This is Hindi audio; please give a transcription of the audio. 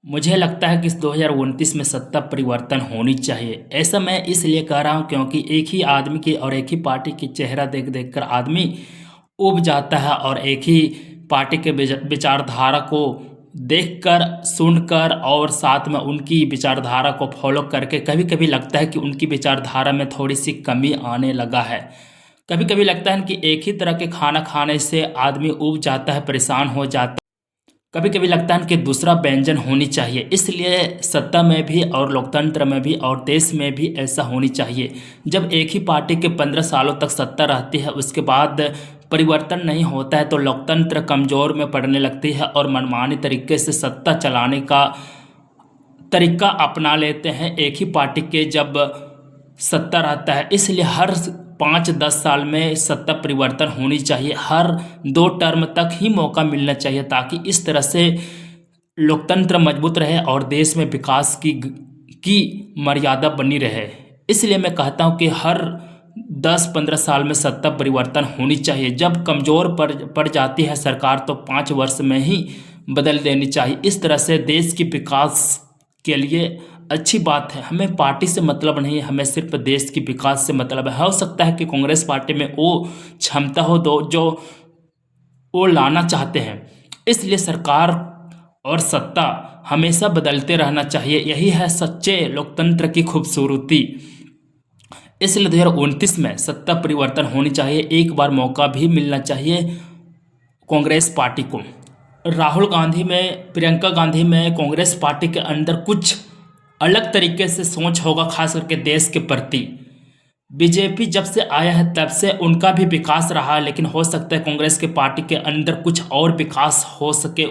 मुझे लगता है कि इस 2029 में सत्ता परिवर्तन होनी चाहिए। ऐसा मैं इसलिए कह रहा हूँ क्योंकि एक ही आदमी की और एक ही पार्टी की चेहरा देख देख कर आदमी ऊब जाता है और एक ही पार्टी के विचारधारा को देखकर, सुनकर और साथ में उनकी विचारधारा को फॉलो करके कभी कभी लगता है कि उनकी विचारधारा में थोड़ी सी कमी आने लगा है। कभी कभी लगता है कि एक ही तरह के खाना खाने से आदमी ऊब जाता है, परेशान हो जाता है। कभी कभी लगता है कि दूसरा व्यंजन होनी चाहिए। इसलिए सत्ता में भी और लोकतंत्र में भी और देश में भी ऐसा होनी चाहिए। जब एक ही पार्टी के 15 सालों तक सत्ता रहती है, उसके बाद परिवर्तन नहीं होता है, तो लोकतंत्र कमज़ोर में पड़ने लगती है और मनमानी तरीके से सत्ता चलाने का तरीका अपना लेते हैं एक ही पार्टी के जब सत्ता रहता है। इसलिए हर 5-10 साल में सत्ता परिवर्तन होनी चाहिए, हर 2 टर्म तक ही मौका मिलना चाहिए, ताकि इस तरह से लोकतंत्र मजबूत रहे और देश में विकास की मर्यादा बनी रहे। इसलिए मैं कहता हूँ कि हर 10-15 साल में सत्ता परिवर्तन होनी चाहिए। जब कमज़ोर पड़ जाती है सरकार तो 5 वर्ष में ही बदल देनी चाहिए। इस तरह से देश की विकास के लिए अच्छी बात है। हमें पार्टी से मतलब नहीं है, हमें सिर्फ देश की विकास से मतलब है। हो सकता है कि कांग्रेस पार्टी में वो क्षमता हो दो जो वो लाना चाहते हैं। इसलिए सरकार और सत्ता हमेशा बदलते रहना चाहिए। यही है सच्चे लोकतंत्र की खूबसूरती। इसलिए 2029 में सत्ता परिवर्तन होनी चाहिए। एक बार मौका भी मिलना चाहिए कांग्रेस पार्टी को। राहुल गांधी में, प्रियंका गांधी में कांग्रेस पार्टी के अंदर कुछ अलग तरीके से सोच होगा, खास करके देश के प्रति। बीजेपी जब से आया है तब से उनका भी विकास रहा है, लेकिन हो सकता है कांग्रेस के पार्टी के अंदर कुछ और विकास हो सके।